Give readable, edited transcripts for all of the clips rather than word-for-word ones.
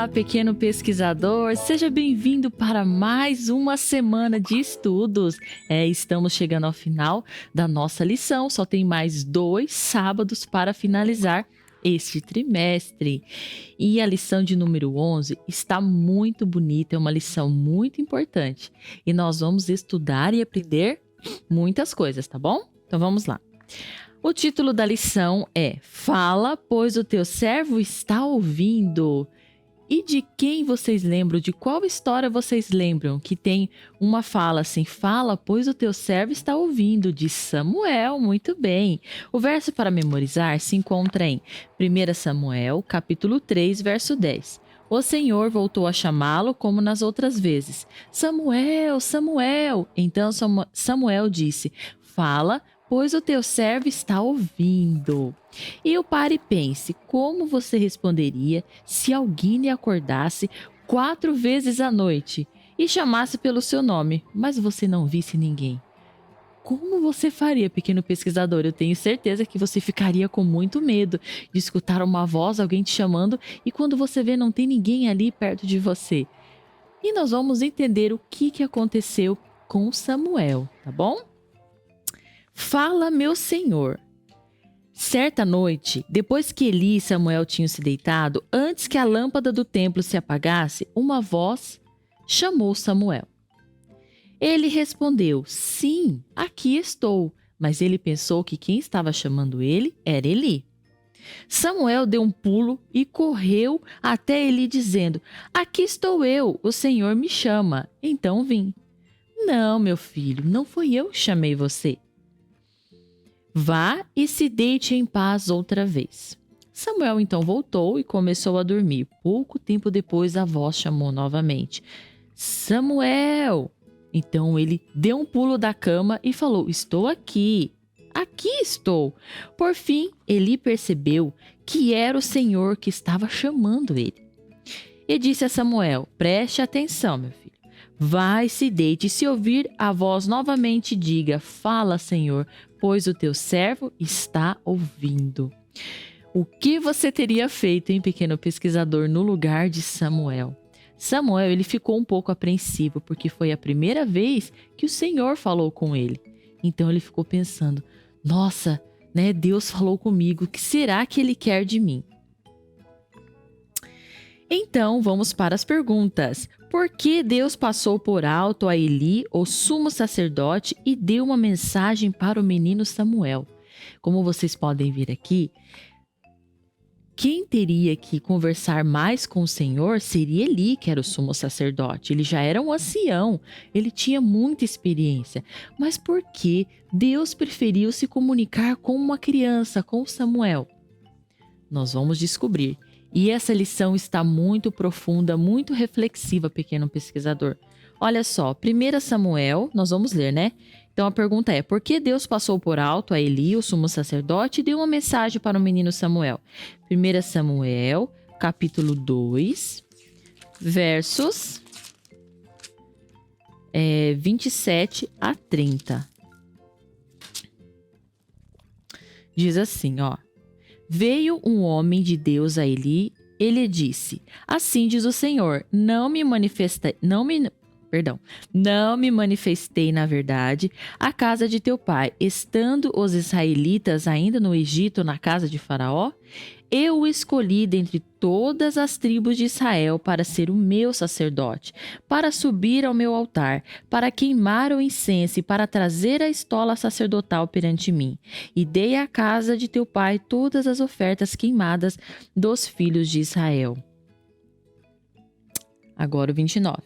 Olá, pequeno pesquisador, seja bem-vindo para mais uma semana de estudos. Estamos chegando ao final da nossa lição, só tem mais 2 sábados para finalizar este trimestre. E a lição de número 11 está muito bonita, é uma lição muito importante. E nós vamos estudar e aprender muitas coisas, tá bom? Então vamos lá. O título da lição é Fala, pois o teu servo está ouvindo. E de quem vocês lembram? De qual história vocês lembram que tem uma fala assim? Fala, pois o teu servo está ouvindo. De Samuel, muito bem. O verso para memorizar se encontra em 1 Samuel, capítulo 3, verso 10. O Senhor voltou a chamá-lo como nas outras vezes. Samuel, Samuel. Então Samuel disse, fala, pois o teu servo está ouvindo. E o pare e pense, como você responderia se alguém lhe acordasse 4 vezes à noite e chamasse pelo seu nome, mas você não visse ninguém? Como você faria, pequeno pesquisador? Eu tenho certeza que você ficaria com muito medo de escutar uma voz, alguém te chamando, e quando você vê não tem ninguém ali perto de você. E nós vamos entender o que aconteceu com Samuel, tá bom? Fala, meu senhor. Certa noite, depois que Eli e Samuel tinham se deitado, antes que a lâmpada do templo se apagasse, uma voz chamou Samuel. Ele respondeu, sim, aqui estou, mas ele pensou que quem estava chamando ele era Eli. Samuel deu um pulo e correu até Eli dizendo, aqui estou eu, o Senhor me chama, então vim. Não, meu filho, não foi eu que chamei você. Vá e se deite em paz outra vez. Samuel então voltou e começou a dormir. Pouco tempo depois a voz chamou novamente. Samuel! Então ele deu um pulo da cama e falou, estou aqui. Aqui estou. Por fim, Eli percebeu que era o Senhor que estava chamando ele. E disse a Samuel, preste atenção, meu filho. Vai, se deite e se ouvir a voz novamente diga, fala, Senhor, pois o teu servo está ouvindo. O que você teria feito, hein, pequeno pesquisador, no lugar de Samuel? Samuel, ele ficou um pouco apreensivo, porque foi a primeira vez que o Senhor falou com ele. Então ele ficou pensando, nossa, né, Deus falou comigo, o que será que ele quer de mim? Então, vamos para as perguntas. Por que Deus passou por alto a Eli, o sumo sacerdote, e deu uma mensagem para o menino Samuel? Como vocês podem ver aqui, quem teria que conversar mais com o Senhor seria Eli, que era o sumo sacerdote. Ele já era um ancião, ele tinha muita experiência. Mas por que Deus preferiu se comunicar com uma criança, com Samuel? Nós vamos descobrir. E essa lição está muito profunda, muito reflexiva, pequeno pesquisador. Olha só, 1 Samuel, nós vamos ler, né? Então a pergunta é, por que Deus passou por alto a Eli, o sumo sacerdote, e deu uma mensagem para o menino Samuel? 1 Samuel, capítulo 2, versos 27 a 30. Diz assim, ó. Veio um homem de Deus a Eli, ele disse, assim diz o Senhor, não me manifestei na verdade à casa de teu pai, estando os israelitas ainda no Egito na casa de Faraó? Eu o escolhi dentre todas as tribos de Israel para ser o meu sacerdote, para subir ao meu altar, para queimar o incenso e para trazer a estola sacerdotal perante mim. E dei à casa de teu pai todas as ofertas queimadas dos filhos de Israel. Agora o 29.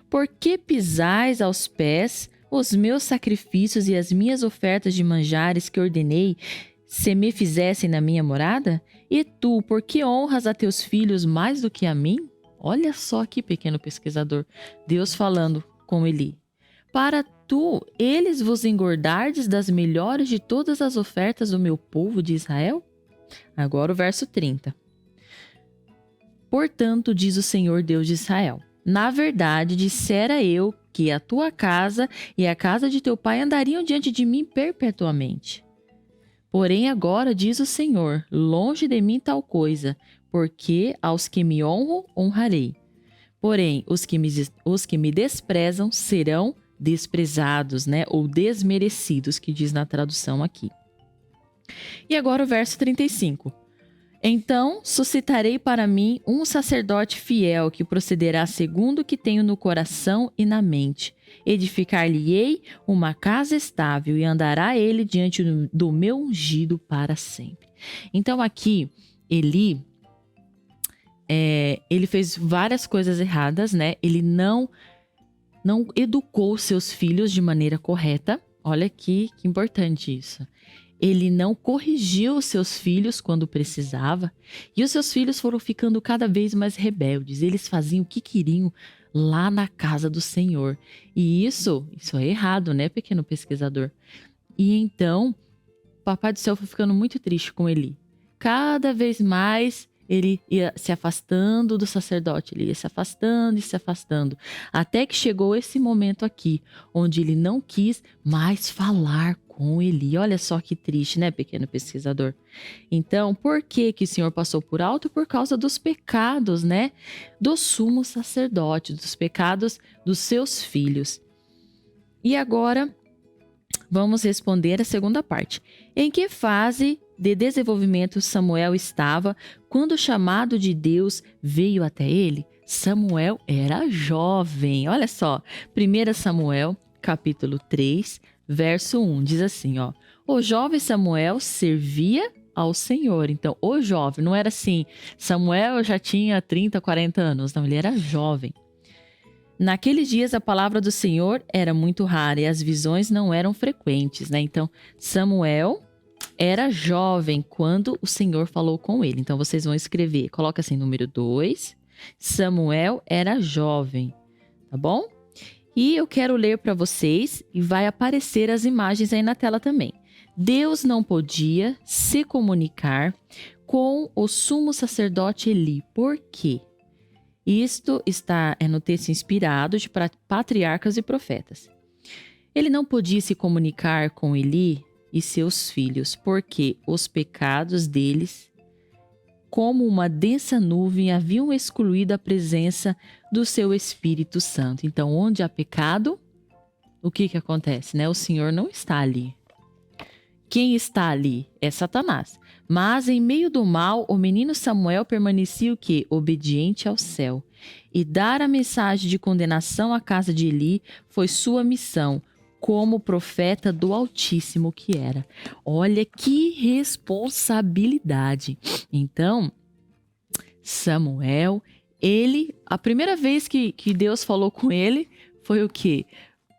Por que pisais aos pés os meus sacrifícios e as minhas ofertas de manjares que ordenei se me fizessem na minha morada? E tu, por que honras a teus filhos mais do que a mim? Olha só aqui, pequeno pesquisador, Deus falando com Eli. Para tu, eles vos engordardes das melhores de todas as ofertas do meu povo de Israel? Agora o verso 30. Portanto, diz o Senhor Deus de Israel, na verdade, dissera eu que a tua casa e a casa de teu pai andariam diante de mim perpetuamente. Porém agora diz o Senhor, longe de mim tal coisa, porque aos que me honram, honrarei. Porém, os que me desprezam serão desprezados, né? Ou desmerecidos, que diz na tradução aqui. E agora o verso 35. Então suscitarei para mim um sacerdote fiel que procederá segundo o que tenho no coração e na mente. Edificar-lhe-ei uma casa estável e andará ele diante do meu ungido para sempre. Então aqui, Eli, ele fez várias coisas erradas, né? Ele não educou seus filhos de maneira correta. Olha aqui, que importante isso. Ele não corrigiu os seus filhos quando precisava. E os seus filhos foram ficando cada vez mais rebeldes. Eles faziam o que queriam lá na casa do Senhor. E isso é errado, né, pequeno pesquisador? E então, o Papai do Céu foi ficando muito triste com Eli. Cada vez mais ele ia se afastando do sacerdote, ele ia se afastando e se afastando, até que chegou esse momento aqui, onde ele não quis mais falar com Eli. Olha só que triste, né, pequeno pesquisador? Então, por que o Senhor passou por alto? Por causa dos pecados, né, do sumo sacerdote, dos pecados dos seus filhos. E agora, vamos responder a segunda parte. Em que fase de desenvolvimento Samuel estava quando o chamado de Deus veio até ele? Samuel era jovem. Olha só, 1 Samuel, capítulo 3, verso 1, diz assim, ó: o jovem Samuel servia ao Senhor. Então, o jovem, não era assim, Samuel já tinha 30, 40 anos, não, ele era jovem. Naqueles dias a palavra do Senhor era muito rara e as visões não eram frequentes, né? Então, Samuel era jovem quando o Senhor falou com ele. Então, vocês vão escrever, coloca assim, número 2, Samuel era jovem, tá bom? E eu quero ler para vocês e vai aparecer as imagens aí na tela também. Deus não podia se comunicar com o sumo sacerdote Eli. Por quê? Isto está no texto inspirado de patriarcas e profetas. Ele não podia se comunicar com Eli e seus filhos, porque os pecados deles, como uma densa nuvem, haviam excluído a presença do seu Espírito Santo. Então, onde há pecado, o que acontece, né? O Senhor não está ali. Quem está ali é Satanás. Mas em meio do mal, o menino Samuel permanecia o quê? Obediente ao céu. E dar a mensagem de condenação à casa de Eli foi sua missão, como profeta do Altíssimo que era. Olha que responsabilidade. Então, Samuel, a primeira vez que Deus falou com ele foi o quê?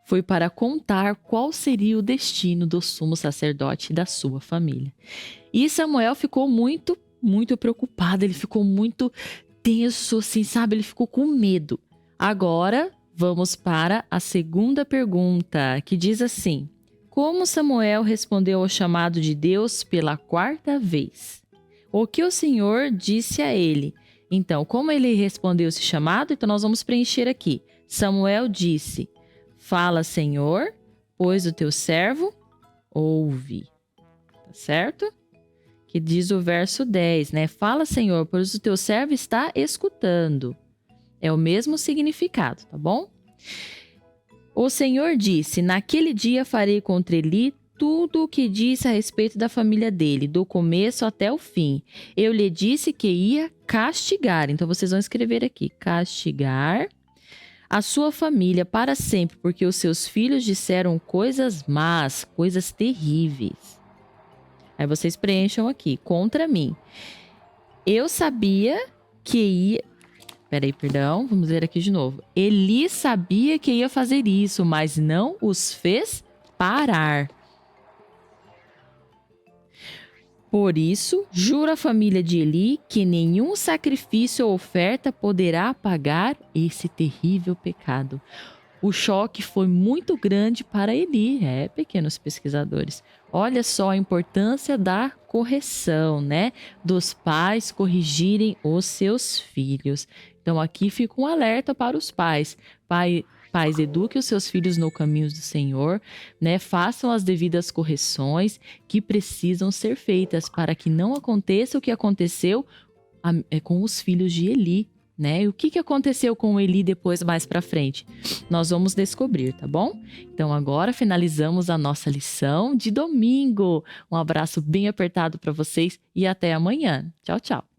Foi para contar qual seria o destino do sumo sacerdote e da sua família. E Samuel ficou muito, muito preocupado, ele ficou muito tenso, assim, sabe? Ele ficou com medo. Agora, vamos para a segunda pergunta, que diz assim: como Samuel respondeu ao chamado de Deus pela 4ª vez? O que o Senhor disse a ele? Então, como ele respondeu esse chamado? Então, nós vamos preencher aqui. Samuel disse: fala, Senhor, pois o teu servo ouve. Tá certo? Que diz o verso 10, né? Fala, Senhor, pois o teu servo está escutando. É o mesmo significado, tá bom? O Senhor disse: naquele dia farei contra Eli tudo o que disse a respeito da família dele, do começo até o fim. Eu lhe disse que ia castigar. Então, vocês vão escrever aqui: castigar a sua família para sempre, porque os seus filhos disseram coisas más, coisas terríveis. Aí vocês preencham aqui: contra mim. Eu sabia que ia... vamos ler aqui de novo. Eli sabia que ia fazer isso, mas não os fez parar. Por isso, jura a família de Eli que nenhum sacrifício ou oferta poderá apagar esse terrível pecado. O choque foi muito grande para Eli, pequenos pesquisadores. Olha só a importância da correção, né? Dos pais corrigirem os seus filhos. Então, aqui fica um alerta para os pais. Pais, eduquem os seus filhos no caminho do Senhor, né? Façam as devidas correções que precisam ser feitas para que não aconteça o que aconteceu com os filhos de Eli, né? E o que aconteceu com Eli depois mais pra frente? Nós vamos descobrir, tá bom? Então agora finalizamos a nossa lição de domingo. Um abraço bem apertado para vocês e até amanhã. Tchau, tchau.